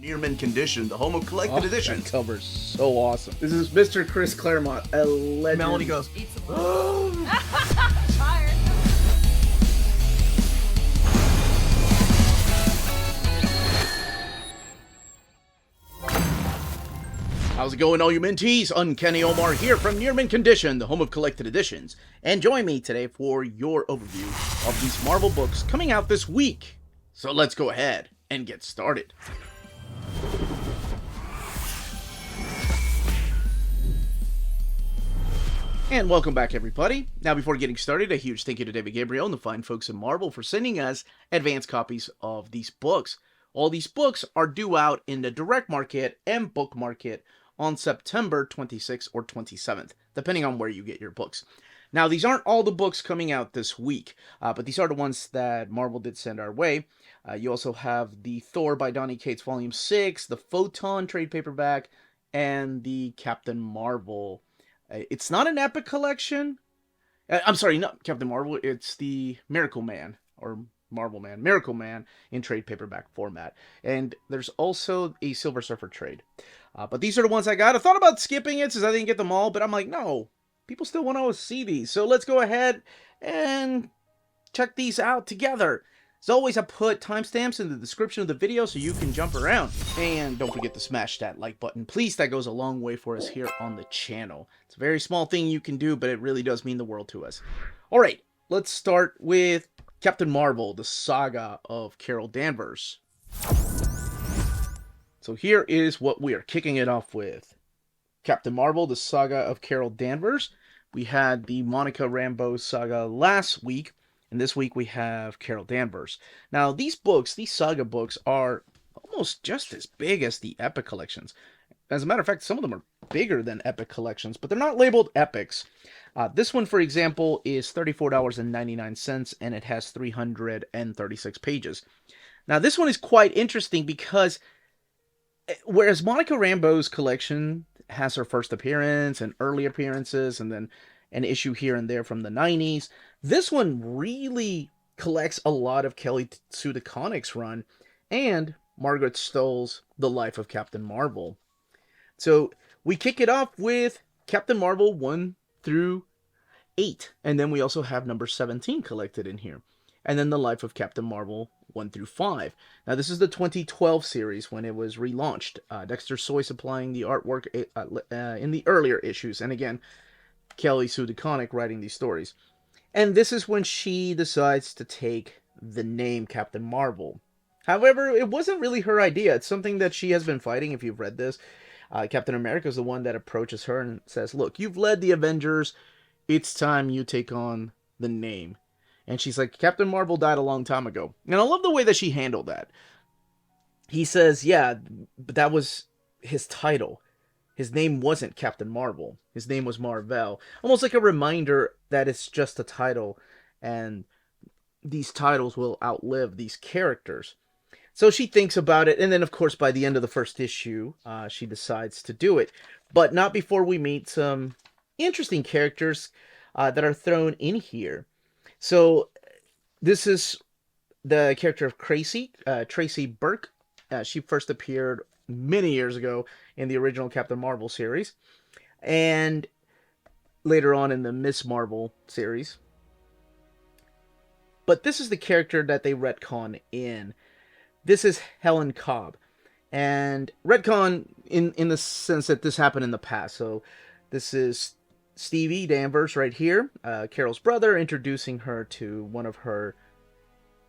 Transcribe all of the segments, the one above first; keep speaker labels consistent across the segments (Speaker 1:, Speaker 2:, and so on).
Speaker 1: Near Mint Condition, the home of collected editions.
Speaker 2: That cover's so awesome.
Speaker 3: This is Mr. Chris Claremont, a legend.
Speaker 1: Melanie goes,
Speaker 4: Tired.
Speaker 2: How's it going, all you Minties? Uncanny Omar here from Near Mint Condition, the home of collected editions. And join me today for your overview of these Marvel books coming out this week. So let's go ahead and get started. And welcome back, everybody. Now, before getting started, a huge thank you to David Gabriel and the fine folks at Marvel for sending us advanced copies of these books. All these books are due out in the direct market and book market on September 26th or 27th, depending on where you get your books. Now, these aren't all the books coming out this week, but these are the ones that Marvel did send our way. You also have the Thor by Donny Cates Volume 6, the Photon trade paperback, and the Captain Marvel. It's not an Epic collection. I'm sorry, not Captain Marvel. It's the Miracle Man, or Marvel Man, Miracle Man in trade paperback format. And there's also a Silver Surfer trade. But these are the ones I got. I thought about skipping it since I didn't get them all, but I'm like, no, people still want to see these. So let's go ahead and check these out together. As always, I put timestamps in the description of the video so you can jump around. And don't forget to smash that like button. Please, that goes a long way for us here on the channel. It's a very small thing you can do, but it really does mean the world to us. All right, let's start with Captain Marvel, the Saga of Carol Danvers. So here is what we are kicking it off with. Captain Marvel, the Saga of Carol Danvers. We had the Monica Rambeau saga last week, and this week we have Carol Danvers. Now these books, these Saga books, are almost just as big as the Epic collections. As a matter of fact, some of them are bigger than Epic collections, but they're not labeled Epics. This one, for example, is $34.99, and it has 336 pages. Now, this one is quite interesting because whereas Monica Rambeau's collection has her first appearance and early appearances, and then an issue here and there from the 90s, this one really collects a lot of Kelly Sue DeConnick's run and Margaret Stoll's The Life of Captain Marvel. So we kick it off with Captain Marvel 1 through 8, and then we also have number 17 collected in here, and then The Life of Captain Marvel 1 through 5. Now this is the 2012 series when it was relaunched. Dexter Soy supplying the artwork in the earlier issues, and again, Kelly Sue DeConnick writing these stories. And this is when she decides to take the name Captain Marvel. However, it wasn't really her idea. It's something that she has been fighting, if you've read this. Captain America is the one that approaches her and says, look, you've led the Avengers. It's time you take on the name. And she's like, Captain Marvel died a long time ago. And I love the way that she handled that. He says, yeah, but that was his title. His name wasn't Captain Marvel. His name was Marvel. Almost like a reminder that it's just a title. And these titles will outlive these characters. So she thinks about it, and then, of course, by the end of the first issue, she decides to do it. But not before we meet some interesting characters that are thrown in here. So this is the character of Tracy Burke. She first appeared many years ago in the original Captain Marvel series, and later on in the Miss Marvel series. But this is the character that they retcon in. This is Helen Cobb, and retcon in the sense that this happened in the past. So this is Stevie Danvers right here, Carol's brother, introducing her to one of her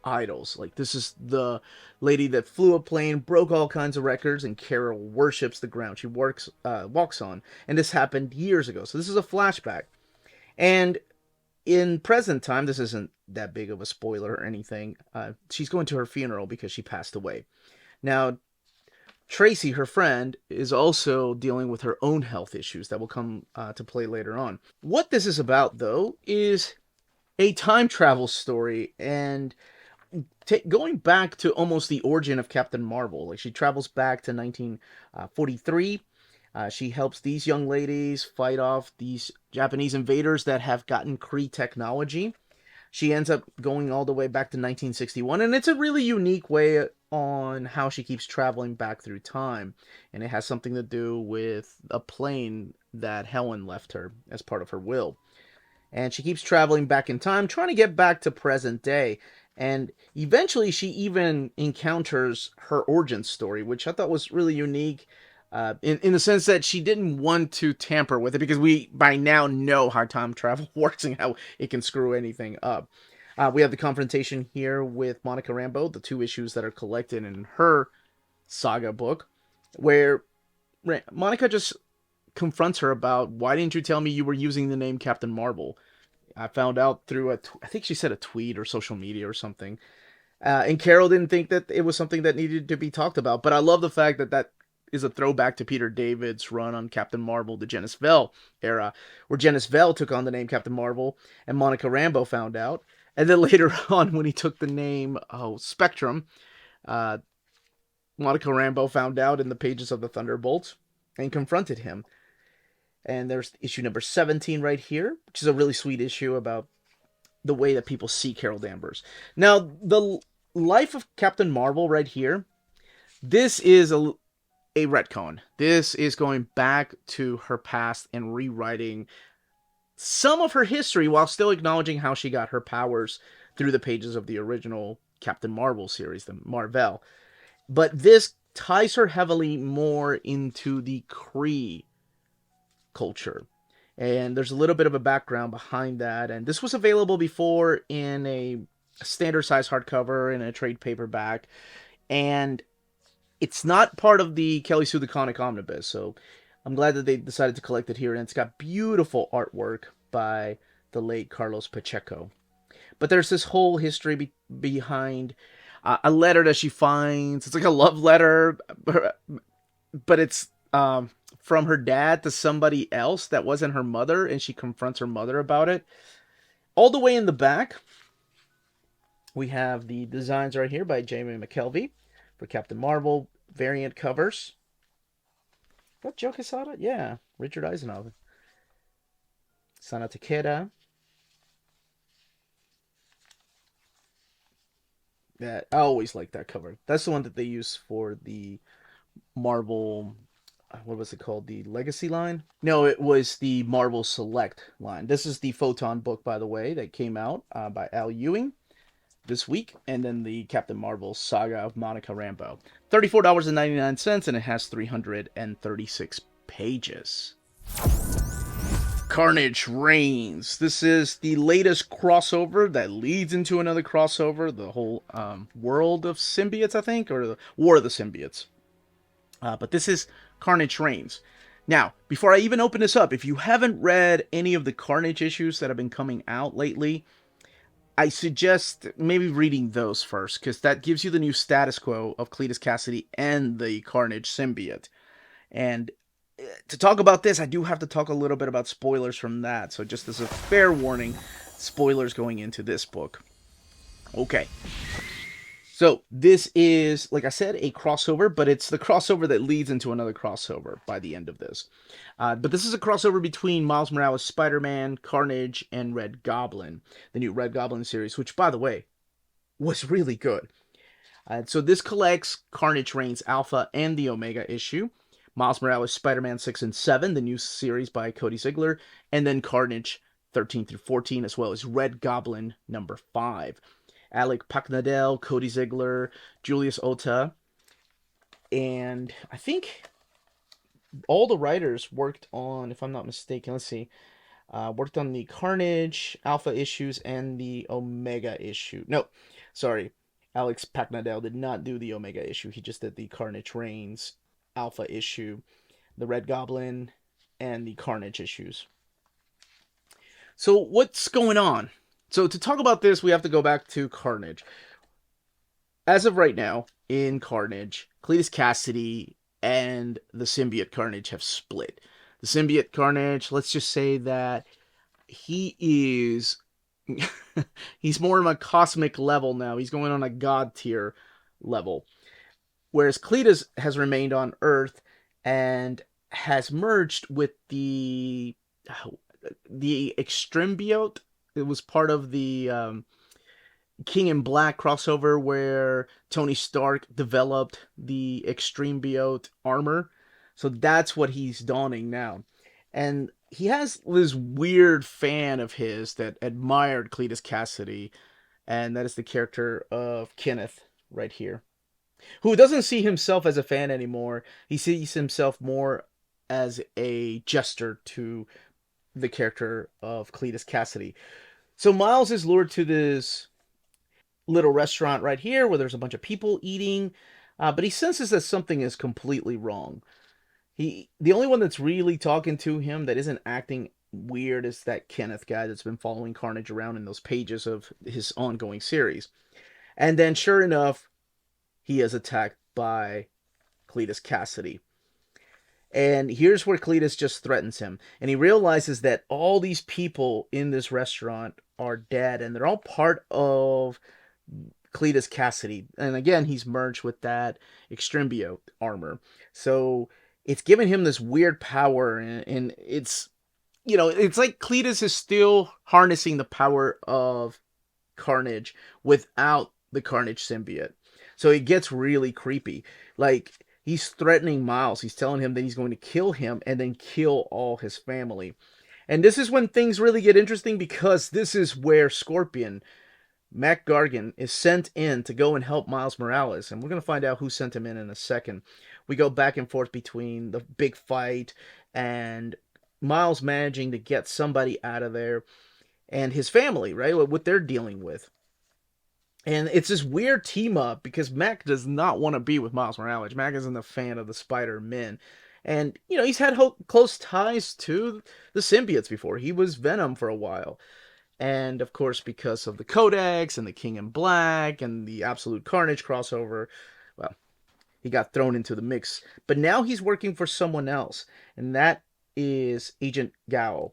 Speaker 2: idols. Like, this is the lady that flew a plane, broke all kinds of records, and Carol worships the ground she walks on. And this happened years ago. So this is a flashback. And in present time, this isn't that big of a spoiler or anything. She's going to her funeral because she passed away. Now, Tracy, her friend, is also dealing with her own health issues that will come to play later on. What this is about, though, is a time travel story, and going back to almost the origin of Captain Marvel. Like, she travels back to 1943. She helps these young ladies fight off these Japanese invaders that have gotten Kree technology. She ends up going all the way back to 1961, and it's a really unique way on how she keeps traveling back through time, and it has something to do with a plane that Helen left her as part of her will. And she keeps traveling back in time, trying to get back to present day. And eventually, she even encounters her origin story, which I thought was really unique, in the sense that she didn't want to tamper with it, because we by now know how time travel works and how it can screw anything up. We have the confrontation here with Monica Rambeau, the 2 issues that are collected in her Saga book, where Monica just confronts her about, why didn't you tell me you were using the name Captain Marvel? I found out through I think she said a tweet or social media or something. And Carol didn't think that it was something that needed to be talked about. But I love the fact that that is a throwback to Peter David's run on Captain Marvel, the Janice Vell era, where Janice Vell took on the name Captain Marvel and Monica Rambeau found out. And then later on, when he took the name Spectrum, Monica Rambeau found out in the pages of the Thunderbolts and confronted him. And there's issue number 17 right here, which is a really sweet issue about the way that people see Carol Danvers. Now, the life of Captain Marvel right here, this is a retcon. This is going back to her past and rewriting some of her history while still acknowledging how she got her powers through the pages of the original Captain Marvel series, the Marvel. But this ties her heavily more into the Kree culture. And there's a little bit of a background behind that. And this was available before in a standard size hardcover and a trade paperback. And it's not part of the Kelly Sue the Comic Omnibus. So I'm glad that they decided to collect it here. And it's got beautiful artwork by the late Carlos Pacheco. But there's this whole history behind a letter that she finds. It's like a love letter, but it's from her dad to somebody else that wasn't her mother, and she confronts her mother about it. All the way in the back, we have the designs right here by Jamie McKelvey for Captain Marvel variant covers. What, Joe Quesada? Yeah, Richard Eisenhower. Sana Takeda. That I always like that cover. That's the one that they use for the Marvel, what was it called? The Legacy line? No, it was the Marvel Select line. This is the Photon book, by the way, that came out by Al Ewing this week. And then the Captain Marvel Saga of Monica Rambeau. $34.99, and it has 336 pages. Carnage reigns. This is the latest crossover that leads into another crossover. The whole world of symbiotes, I think, or the War of the Symbiotes. But this is Carnage reigns. Now, before I even open this up, if you haven't read any of the Carnage issues that have been coming out lately, I suggest maybe reading those first, because that gives you the new status quo of Cletus Cassidy and the Carnage symbiote. And to talk about this, I do have to talk a little bit about spoilers from that. So just as a fair warning, spoilers going into this book. Okay. So this is, like I said, a crossover, but it's the crossover that leads into another crossover by the end of this. But this is a crossover between Miles Morales' Spider-Man, Carnage, and Red Goblin. The new Red Goblin series, which, by the way, was really good. So this collects Carnage Reigns Alpha and the Omega issue. Miles Morales, Spider-Man 6 and 7, the new series by Cody Ziegler, and then Carnage 13 through 14, as well as Red Goblin number 5. Alec Paknadel, Cody Ziegler, Julius Ota, and I think all the writers worked on, if I'm not mistaken, let's see, worked on the Carnage Alpha issues and the Omega issue. No, sorry, Alex Paknadel did not do the Omega issue. He just did the Carnage Reigns Alpha issue, the Red Goblin, and the Carnage issues. So what's going on? So to talk about this, we have to go back to Carnage. As of right now, in Carnage, Cletus Cassidy and the symbiote Carnage have split. The symbiote Carnage, let's just say that he is... he's more on a cosmic level now. He's going on a god tier level. Whereas Cletus has remained on Earth and has merged with the extrembiote. It was part of the King in Black crossover where Tony Stark developed the extreme biote armor. So that's what he's donning now. And he has this weird fan of his that admired Cletus Cassidy, and that is the character of Kenneth right here, who doesn't see himself as a fan anymore. He sees himself more as a jester to the character of Cletus Cassidy. So Miles is lured to this little restaurant right here where there's a bunch of people eating, but he senses that something is completely wrong. The only one that's really talking to him that isn't acting weird is that Kenneth guy that's been following Carnage around in those pages of his ongoing series. And then, sure enough, he is attacked by Cletus Cassidy. And here's where Cletus just threatens him. And he realizes that all these people in this restaurant are dead, and they're all part of Cletus Cassidy. And again, he's merged with that Extrembio armor. So it's given him this weird power, and it's, you know, it's like Cletus is still harnessing the power of Carnage without the Carnage symbiote. So it gets really creepy. Like, he's threatening Miles. He's telling him that he's going to kill him and then kill all his family. And this is when things really get interesting, because this is where Scorpion, Mac Gargan, is sent in to go and help Miles Morales. And we're going to find out who sent him in a second. We go back and forth between the big fight and Miles managing to get somebody out of there and his family, right? What they're dealing with. And it's this weird team up because Mac does not want to be with Miles Morales. Mac isn't a fan of the Spider-Men. And, you know, he's had close ties to the symbiotes before. He was Venom for a while. And, of course, because of the Codex and the King in Black and the Absolute Carnage crossover, well, he got thrown into the mix. But now he's working for someone else, and that is Agent Gao.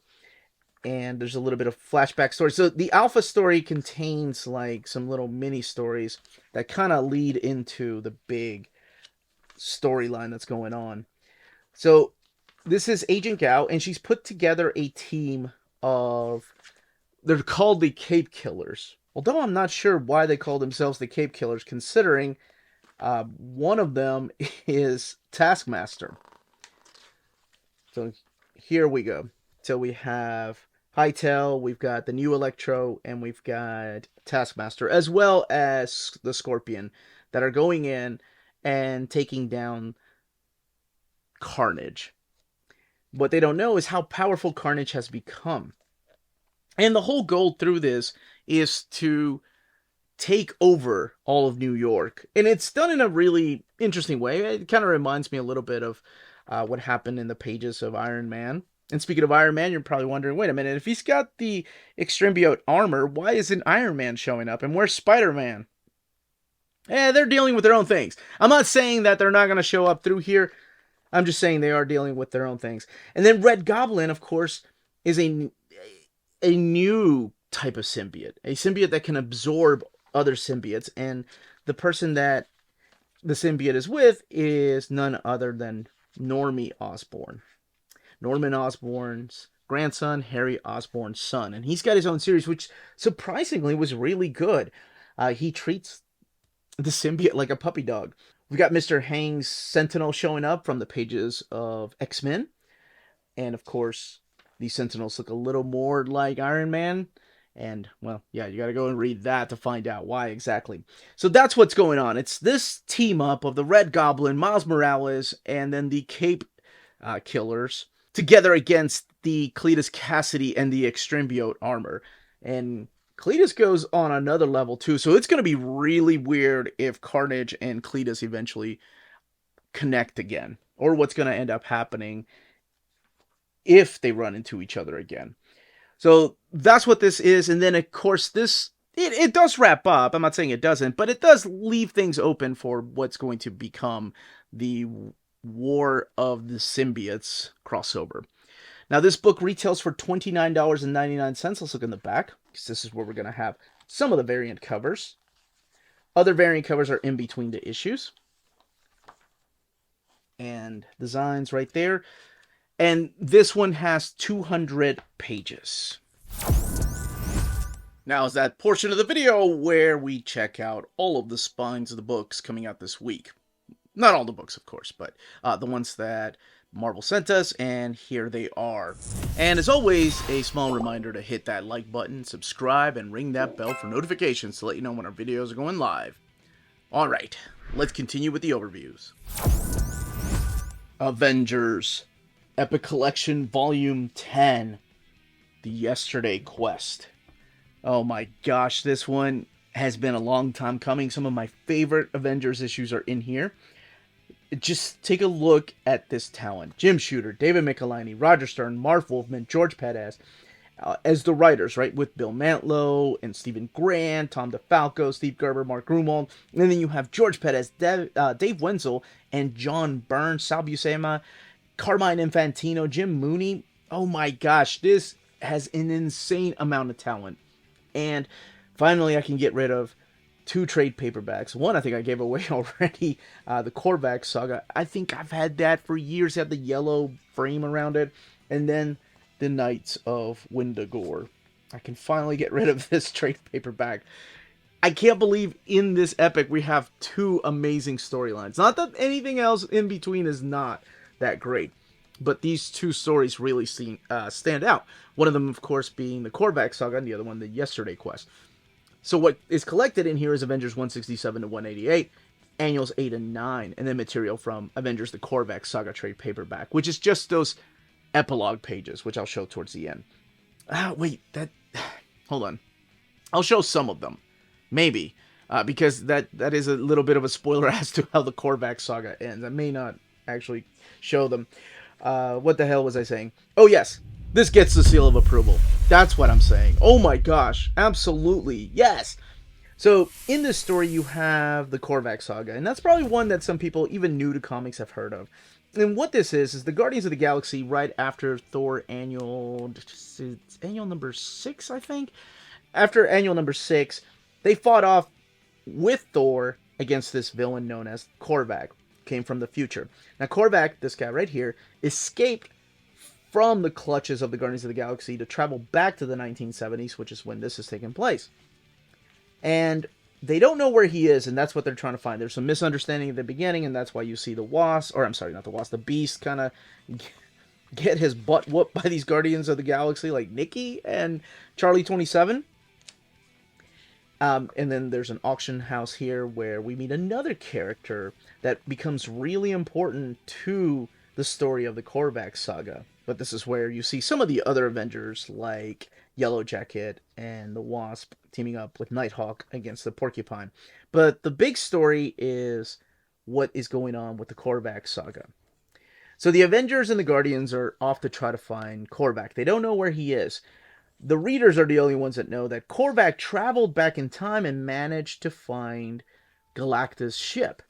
Speaker 2: And there's a little bit of flashback story. So the Alpha story contains like some little mini stories that kind of lead into the big storyline that's going on. So this is Agent Gao, and she's put together a team of, they're called the Cape Killers. Although I'm not sure why they call themselves the Cape Killers, considering one of them is Taskmaster. So here we go. So we have Hytel, we've got the new Electro, and we've got Taskmaster, as well as the Scorpion, that are going in and taking down Carnage. What they don't know is how powerful Carnage has become. And the whole goal through this is to take over all of New York. And it's done in a really interesting way. It kind of reminds me a little bit of what happened in the pages of Iron Man. And speaking of Iron Man, you're probably wondering, wait a minute, if he's got the Extrembiote armor, why isn't Iron Man showing up? And where's Spider-Man? They're dealing with their own things. I'm not saying that they're not going to show up through here. I'm just saying they are dealing with their own things. And then Red Goblin, of course, is a new type of symbiote. A symbiote that can absorb other symbiotes. And the person that the symbiote is with is none other than Normie Osborn. Norman Osborn's grandson, Harry Osborn's son. And he's got his own series, which surprisingly was really good. He treats the symbiote like a puppy dog. We've got Mr. Hang's Sentinel showing up from the pages of X-Men. And of course, these Sentinels look a little more like Iron Man. And, well, yeah, you gotta go and read that to find out why exactly. So that's what's going on. It's this team up of the Red Goblin, Miles Morales, and then the Cape Killers, together against the Cletus Cassidy and the Extrembiote armor. And Cletus goes on another level too, so it's going to be really weird if Carnage and Cletus eventually connect again, or what's going to end up happening if they run into each other again. So that's what this is, and then of course this, it does wrap up. I'm not saying it doesn't, but it does leave things open for what's going to become the War of the Symbiotes crossover. Now, this book retails for $29.99. Let's look in the back, because this is where we're going to have some of the variant covers. Other variant covers are in between the issues. And designs right there. And this one has 200 pages. Now is that portion of the video where we check out all of the spines of the books coming out this week. Not all the books, of course, but the ones that Marvel sent us, and here they are. And as always, a small reminder to hit that like button, subscribe, and ring that bell for notifications to let you know when our videos are going live. Alright, let's continue with the overviews. Avengers, Epic Collection Volume 10, The Yesterday Quest. Oh my gosh, this one has been a long time coming. Some of my favorite Avengers issues are in here. Just take a look at this talent. Jim Shooter, David Michelinie, Roger Stern, Marv Wolfman, George Perez as the writers, right? With Bill Mantlo and Stephen Grant, Tom DeFalco, Steve Gerber, Mark Grunwald. And then you have George Perez, Dave Wenzel, and John Byrne, Sal Buscema, Carmine Infantino, Jim Mooney. Oh my gosh, this has an insane amount of talent. And finally, I can get rid of 2 trade paperbacks. One I think I gave away already, the Korvac Saga. I think I've had that for years. It had the yellow frame around it. And then the Knights of Windagore. I can finally get rid of this trade paperback. I can't believe in this epic we have 2 amazing storylines. Not that anything else in between is not that great, but these 2 stories really stand out. One of them, of course, being the Korvac Saga, and the other one, the Yesterday Quest. So what is collected in here is Avengers 167 to 188, Annuals 8 and 9, and then material from Avengers the Korvac Saga trade paperback, which is just those epilogue pages, which I'll show towards the end. Hold on. I'll show some of them. Maybe. Because that is a little bit of a spoiler as to how the Korvac Saga ends. I may not actually show them. What the hell was I saying? Oh, yes. This gets the seal of approval. That's what I'm saying. Oh my gosh. Absolutely. Yes. So, in this story, you have the Korvac Saga. And that's probably one that some people, even new to comics, have heard of. And what this is the Guardians of the Galaxy right after Thor annual number 6, I think? After annual number 6, they fought off with Thor against this villain known as Korvac. Came from the future. Now, Korvac, this guy right here, escaped from the clutches of the Guardians of the Galaxy to travel back to the 1970s, which is when this is taking place. And they don't know where he is, and that's what they're trying to find. There's some misunderstanding at the beginning, and that's why you see the Wasp, or I'm sorry, not the Wasp, the Beast kind of get his butt whooped by these Guardians of the Galaxy, like Nikki and Charlie 27. And then there's an auction house here where we meet another character that becomes really important to the story of the Korvac Saga. But this is where you see some of the other Avengers, like Yellow Jacket and the Wasp, teaming up with Nighthawk against the Porcupine. But the big story is what is going on with the Korvac Saga. So the Avengers and the Guardians are off to try to find Korvac. They don't know where he is. The readers are the only ones that know that Korvac traveled back in time and managed to find Galactus' ship.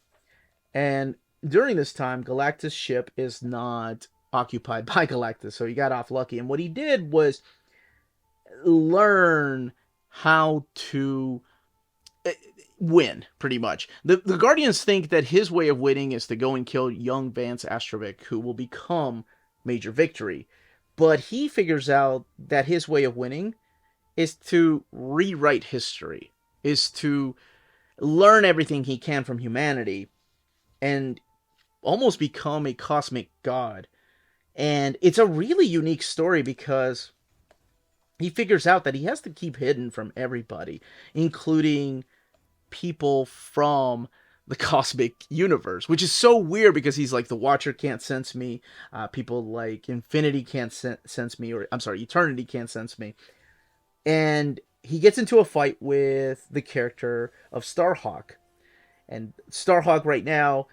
Speaker 2: And during this time, Galactus' ship is not occupied by Galactus, so he got off lucky. And what he did was learn how to win, pretty much. The Guardians think that his way of winning is to go and kill young Vance Astrovik, who will become Major Victory. But he figures out that his way of winning is to rewrite history, is to learn everything he can from humanity, and almost become a cosmic god. And it's a really unique story because he figures out that he has to keep hidden from everybody, including people from the cosmic universe, which is so weird because he's like, the Watcher can't sense me, people like Infinity can't sense me, or I'm sorry, Eternity can't sense me. And he gets into a fight with the character of Starhawk. And Starhawk right now,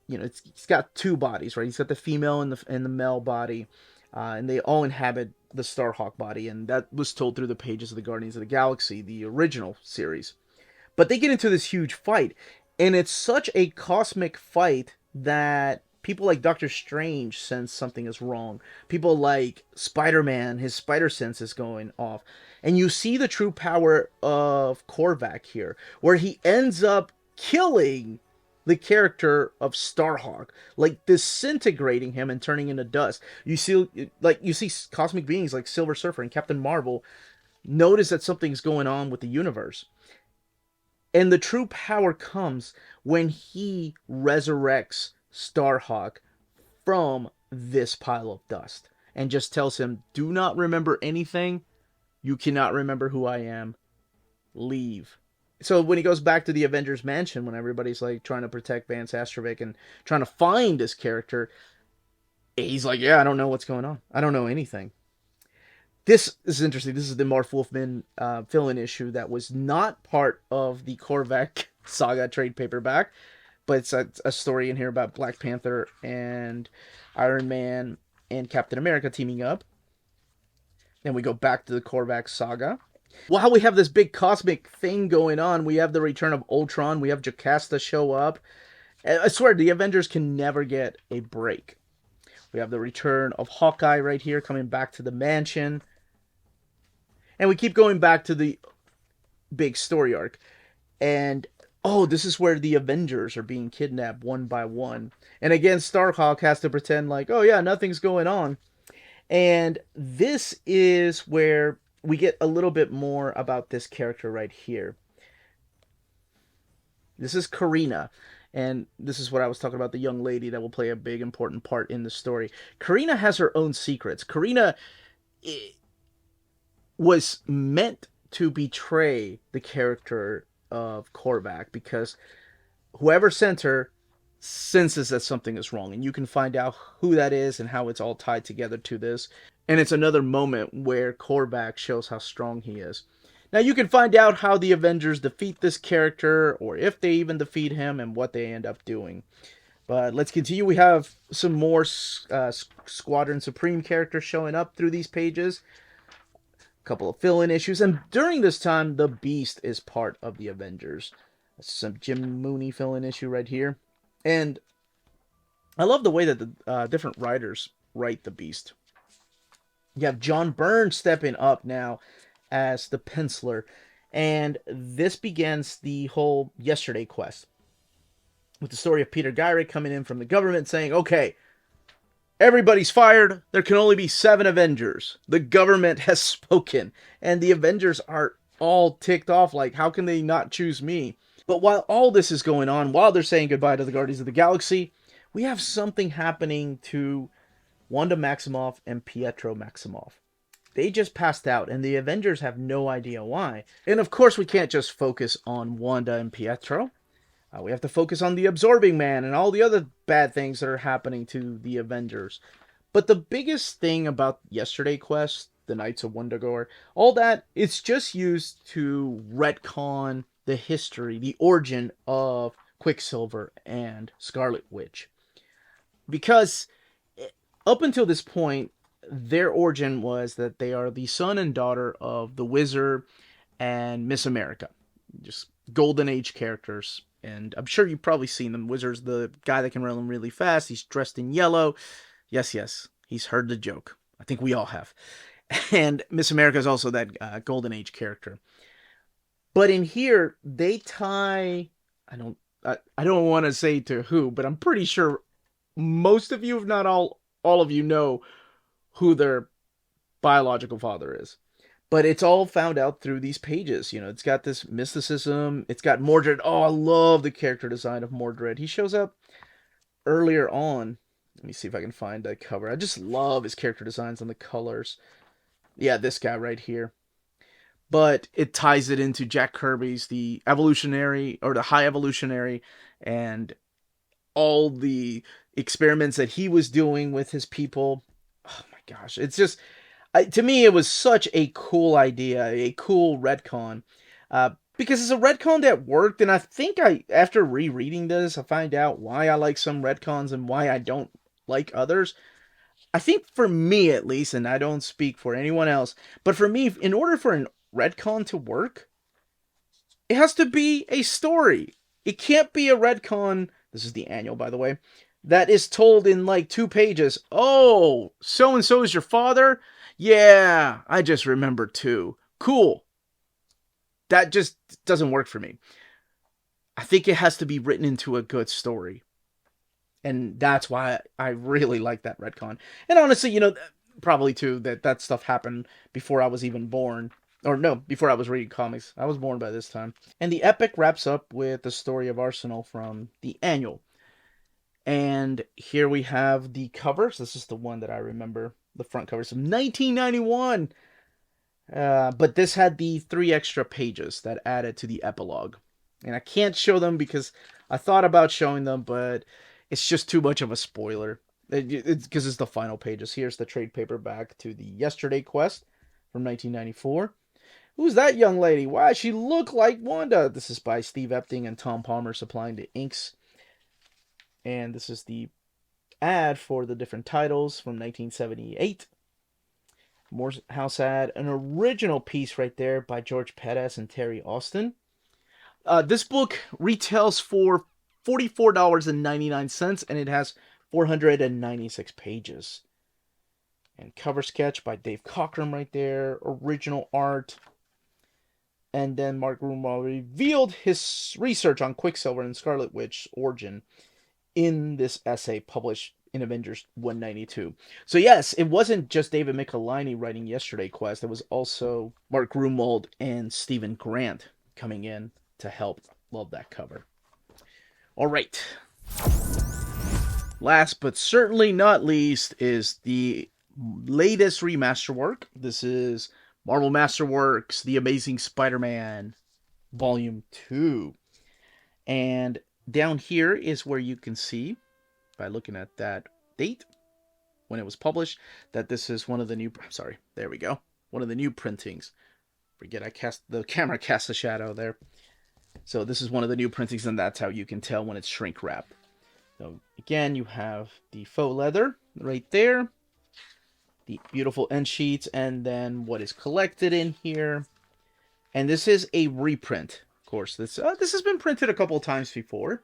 Speaker 2: you know, he's got 2 bodies, right? He's got the female and the male body, and they all inhabit the Starhawk body, and that was told through the pages of the Guardians of the Galaxy, the original series. But they get into this huge fight, and it's such a cosmic fight that people like Doctor Strange sense something is wrong. People like Spider-Man, his spider sense is going off. And you see the true power of Korvac here, where he ends up killing the character of Starhawk, like disintegrating him and turning into dust. You see cosmic beings like Silver Surfer and Captain Marvel notice that something's going on with the universe. And the true power comes when he resurrects Starhawk from this pile of dust and just tells him, do not remember anything. You cannot remember who I am. Leave. So when he goes back to the Avengers mansion, when everybody's like trying to protect Vance Astrovik and trying to find this character, he's like, yeah, I don't know what's going on. I don't know anything. This is interesting. This is the Marv Wolfman fill-in issue that was not part of the Korvac Saga trade paperback, but it's a story in here about Black Panther and Iron Man and Captain America teaming up. Then we go back to the Korvac Saga. While we have this big cosmic thing going on, we have the return of Ultron. We have Jocasta show up. I swear, the Avengers can never get a break. We have the return of Hawkeye right here, coming back to the mansion. And we keep going back to the big story arc. And, oh, this is where the Avengers are being kidnapped one by one. And again, Starhawk has to pretend like, oh yeah, nothing's going on. And this is where we get a little bit more about this character right here. This is Karina. And this is what I was talking about, the young lady that will play a big important part in the story. Karina has her own secrets. Karina was meant to betray the character of Korvac because whoever sent her senses that something is wrong. And you can find out who that is and how it's all tied together to this. And it's another moment where Korvac shows how strong he is. Now you can find out how the Avengers defeat this character, or if they even defeat him, and what they end up doing. But let's continue. We have some more Squadron Supreme characters showing up through these pages. A couple of fill-in issues. And during this time, the Beast is part of the Avengers. Some Jim Mooney fill-in issue right here. And I love the way that the different writers write the Beast. You have John Byrne stepping up now as the penciler, and this begins the whole Yesterday quest with the story of Peter Gyrick coming in from the government saying, okay, everybody's fired, there can only be 7 Avengers, the government has spoken, and the Avengers are all ticked off like, how can they not choose me? But while all this is going on, while they're saying goodbye to the Guardians of the Galaxy, we have something happening to Wanda Maximoff and Pietro Maximoff. They just passed out, and the Avengers have no idea why. And of course, we can't just focus on Wanda and Pietro. We have to focus on the Absorbing Man and all the other bad things that are happening to the Avengers. But the biggest thing about Yesterday Quest, the Knights of Wundagore, all that, it's just used to retcon the history, the origin of Quicksilver and Scarlet Witch. Because up until this point, their origin was that they are the son and daughter of the Wizard and Miss America. Just Golden Age characters. And I'm sure you've probably seen them. Wizard's the guy that can run really fast. He's dressed in yellow. Yes. He's heard the joke. I think we all have. And Miss America is also that Golden Age character. But in here, they tie... I don't want to say to who, but I'm pretty sure most of you, if not all of you, know who their biological father is. But it's all found out through these pages. You know, it's got this mysticism. It's got Mordred. Oh, I love the character design of Mordred. He shows up earlier on. Let me see if I can find a cover. I just love his character designs and the colors. Yeah, this guy right here. But it ties it into Jack Kirby's The Evolutionary, or The High Evolutionary, and all the experiments that he was doing with his people. Oh my gosh, it's just, to me, it was such a cool idea, a cool retcon, because it's a retcon that worked, and I think after rereading this, I find out why I like some retcons and why I don't like others. I think for me, at least, and I don't speak for anyone else, but for me, in order for an retcon to work, it has to be a story. It can't be a retcon, this is the annual, by the way, that is told in like 2 pages. Oh, so-and-so is your father? Yeah, I just remembered too. Cool. That just doesn't work for me. I think it has to be written into a good story. And that's why I really like that retcon. And honestly, you know, probably too, that stuff happened before I was even born. Or no, before I was reading comics. I was born by this time. And the epic wraps up with the story of Arsenal from the annual. And here we have the covers. This is the one that I remember. The front covers of 1991. But this had the 3 extra pages that added to the epilogue. And I can't show them because I thought about showing them, but it's just too much of a spoiler. It's because it's the final pages. Here's the trade paperback to the Yesterday Quest from 1994. Who's that young lady? Why does she look like Wanda? This is by Steve Epting and Tom Palmer supplying the inks. And this is the ad for the different titles from 1978. Morehouse ad, an original piece right there by George Pettis and Terry Austin. This book retails for $44.99 and it has 496 pages. And cover sketch by Dave Cockrum right there. Original art. And then Mark Gruenwald revealed his research on Quicksilver and Scarlet Witch's origin in this essay published in Avengers 192. So yes, it wasn't just David Michelinie writing Yesterday Quest. It was also Mark Gruenwald and Stephen Grant coming in to help. Love that cover. All right. Last but certainly not least is the latest remaster work. This is Marvel Masterworks, The Amazing Spider-Man, Volume 2. And down here is where you can see, by looking at that date, when it was published, that this is one of the new, sorry, there we go, one of the new printings. Forget the camera cast a shadow there. So this is one of the new printings, and that's how you can tell when it's shrink wrapped. So again, you have the faux leather right there, the beautiful end sheets, and then what is collected in here. And this is a reprint. Of course, this has been printed a couple of times before.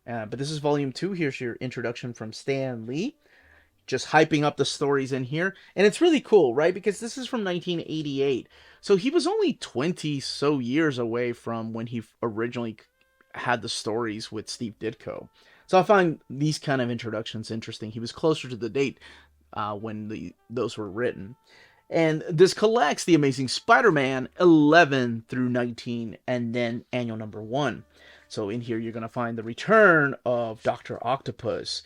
Speaker 2: But this is volume 2. Here's your introduction from Stan Lee. Just hyping up the stories in here. And it's really cool, right? Because this is from 1988. So he was only 20 so years away from when he originally had the stories with Steve Ditko. So I find these kind of introductions interesting. He was closer to the date when those were written. And this collects The Amazing Spider-Man 11 through 19 and then annual number 1. So in here you're going to find the return of Dr. Octopus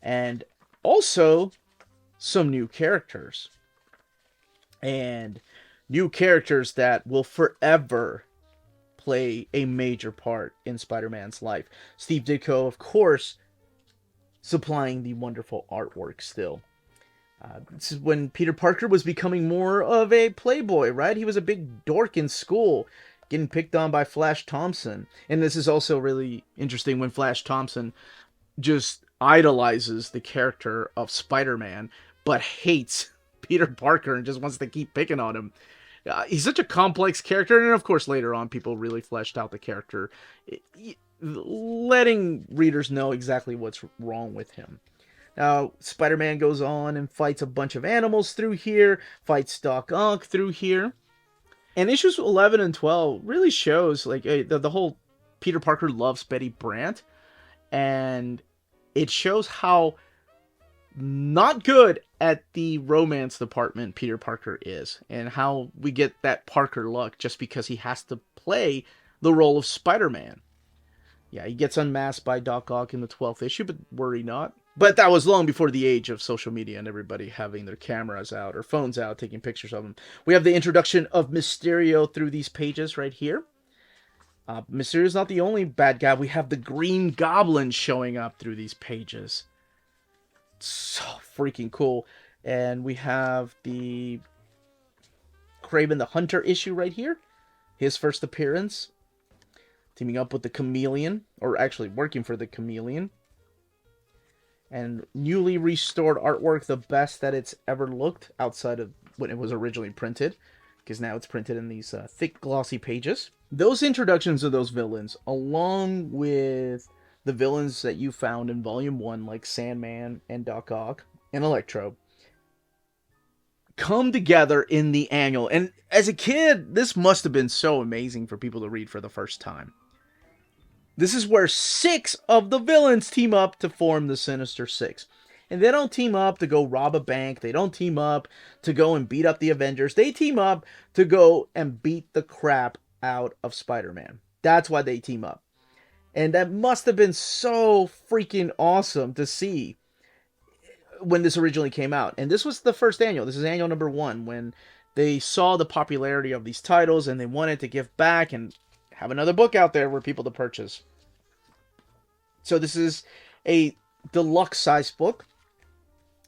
Speaker 2: and also some new characters. And new characters that will forever play a major part in Spider-Man's life. Steve Ditko, of course, supplying the wonderful artwork still. This is when Peter Parker was becoming more of a playboy, right? He was a big dork in school, getting picked on by Flash Thompson. And this is also really interesting when Flash Thompson just idolizes the character of Spider-Man, but hates Peter Parker and just wants to keep picking on him. He's such a complex character, and of course later on people really fleshed out the character, letting readers know exactly what's wrong with him. Now, Spider-Man goes on and fights a bunch of animals through here, fights Doc Ock through here. And issues 11 and 12 really shows, like, the whole Peter Parker loves Betty Brant. And it shows how not good at the romance department Peter Parker is. And how we get that Parker luck just because he has to play the role of Spider-Man. Yeah, he gets unmasked by Doc Ock in the 12th issue, but worry not. But that was long before the age of social media and everybody having their cameras out or phones out, taking pictures of them. We have the introduction of Mysterio through these pages right here. Mysterio's not the only bad guy. We have the Green Goblin showing up through these pages. So freaking cool. And we have the Kraven the Hunter issue right here. His first appearance. Teaming up with the Chameleon, or actually working for the Chameleon. And newly restored artwork, the best that it's ever looked outside of when it was originally printed, because now it's printed in these thick, glossy pages. Those introductions of those villains, along with the villains that you found in Volume 1, like Sandman and Doc Ock and Electro, come together in the annual. And as a kid, this must have been so amazing for people to read for the first time. This is where 6 of the villains team up to form the Sinister Six. And they don't team up to go rob a bank. They don't team up to go and beat up the Avengers. They team up to go and beat the crap out of Spider-Man. That's why they team up. And that must have been so freaking awesome to see when this originally came out. And this was the first annual. This is annual number 1, when they saw the popularity of these titles and they wanted to give back and have another book out there for people to purchase. So this is a deluxe size book.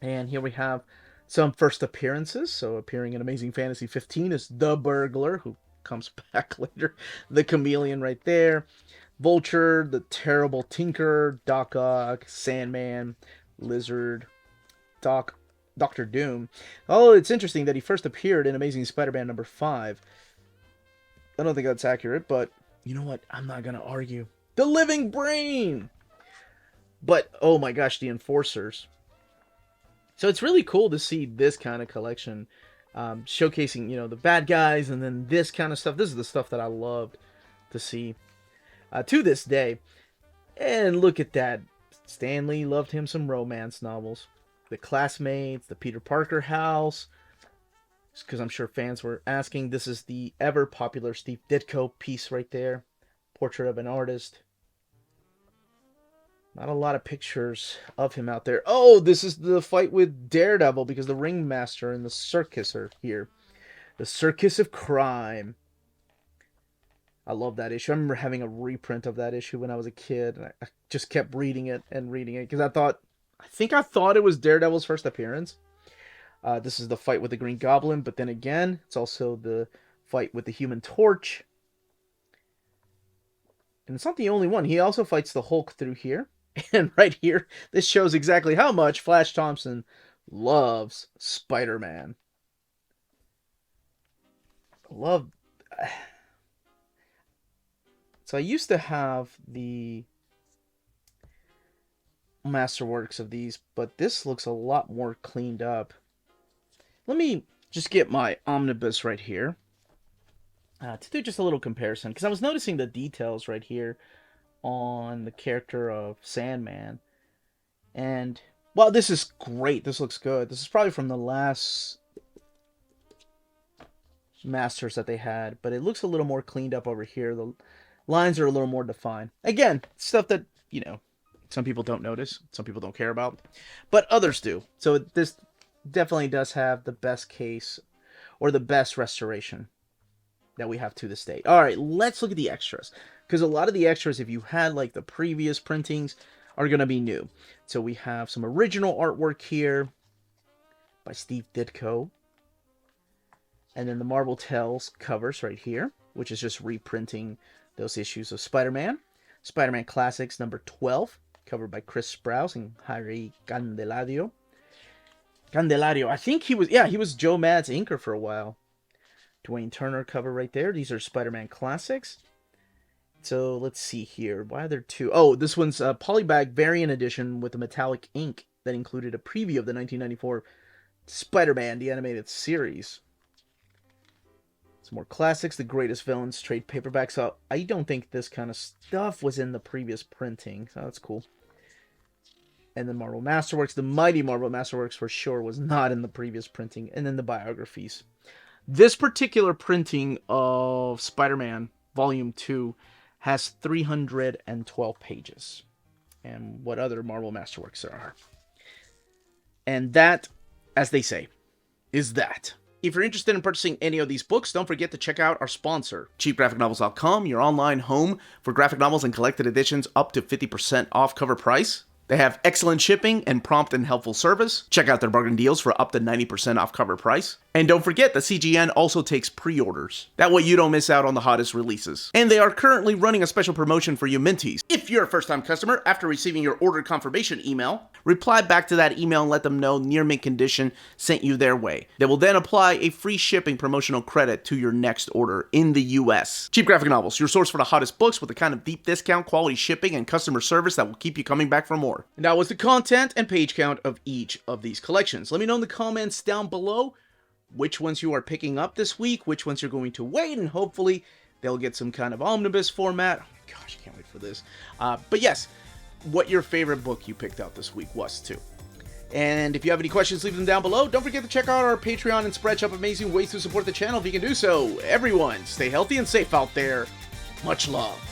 Speaker 2: And here we have some first appearances. So appearing in Amazing Fantasy 15 is the Burglar, who comes back later. The Chameleon right there. Vulture, the Terrible Tinker, Doc Ock, Sandman, Lizard, Doctor Doom. Oh, it's interesting that he first appeared in Amazing Spider-Man number 5. I don't think that's accurate, but you know what? I'm not going to argue. The Living Brain! But, oh my gosh, the Enforcers. So it's really cool to see this kind of collection showcasing, you know, the bad guys and then this kind of stuff. This is the stuff that I loved to see to this day. And look at that. Stan Lee loved him some romance novels. The Classmates, the Peter Parker house. Just because I'm sure fans were asking. This is the ever popular Steve Ditko piece right there. Portrait of an Artist. Not a lot of pictures of him out there. Oh, this is the fight with Daredevil because the Ringmaster and the Circus are here. The Circus of Crime. I love that issue. I remember having a reprint of that issue when I was a kid. And I just kept reading it because I think I thought it was Daredevil's first appearance. This is the fight with the Green Goblin, but then again, it's also the fight with the Human Torch. And it's not the only one. He also fights the Hulk through here. And right here, this shows exactly how much Flash Thompson loves Spider-Man. So I used to have the Masterworks of these, but this looks a lot more cleaned up. Let me just get my omnibus right here to do just a little comparison, because I was noticing the details right here on the character of Sandman. And, well, this is great. This looks good. This is probably from the last Masters that they had, but it looks a little more cleaned up over here. The lines are a little more defined. Again, stuff that, you know, some people don't notice, some people don't care about, but others do. So this definitely does have the best case, or the best restoration that we have to this day. All right, let's look at the extras. Because a lot of the extras, if you had like the previous printings, are going to be new. So we have some original artwork here by Steve Ditko. And then the Marvel Tales covers right here, which is just reprinting those issues of Spider-Man. Spider-Man Classics number 12, covered by Chris Sprouse and Harry Candelario. I think he was Joe Mad's inker for a while. Dwayne Turner cover right there. These are Spider-Man Classics. So let's see here. Why are there two? Oh, this one's a Polybag variant edition with a metallic ink that included a preview of the 1994 Spider-Man, the animated series. Some more classics, The Greatest Villains trade paperback. So I don't think this kind of stuff was in the previous printing. So that's cool. And then Marvel Masterworks. The Mighty Marvel Masterworks for sure was not in the previous printing. And then the biographies. This particular printing of Spider-Man Volume 2 has 312 pages. And what other Marvel Masterworks there are. And that, as they say, is that. If you're interested in purchasing any of these books, don't forget to check out our sponsor, cheapgraphicnovels.com, your online home for graphic novels and collected editions up to 50% off cover price. They have excellent shipping and prompt and helpful service. Check out their bargain deals for up to 90% off cover price. And don't forget that CGN also takes pre-orders. That way you don't miss out on the hottest releases. And they are currently running a special promotion for you Minties. If you're a first-time customer, after receiving your order confirmation email, reply back to that email and let them know Near Mint Condition sent you their way. They will then apply a free shipping promotional credit to your next order in the US. Cheap Graphic Novels, your source for the hottest books with the kind of deep discount, quality shipping, and customer service that will keep you coming back for more. And that was the content and page count of each of these collections. Let me know in the comments down below which ones you are picking up this week, which ones you're going to wait, and hopefully they'll get some kind of omnibus format. Oh my gosh, I can't wait for this. But yes, what your favorite book you picked out this week was too. And if you have any questions, leave them down below. Don't forget to check out our Patreon and Spread Shop, amazing ways to support the channel if you can do so. Everyone, stay healthy and safe out there. Much love.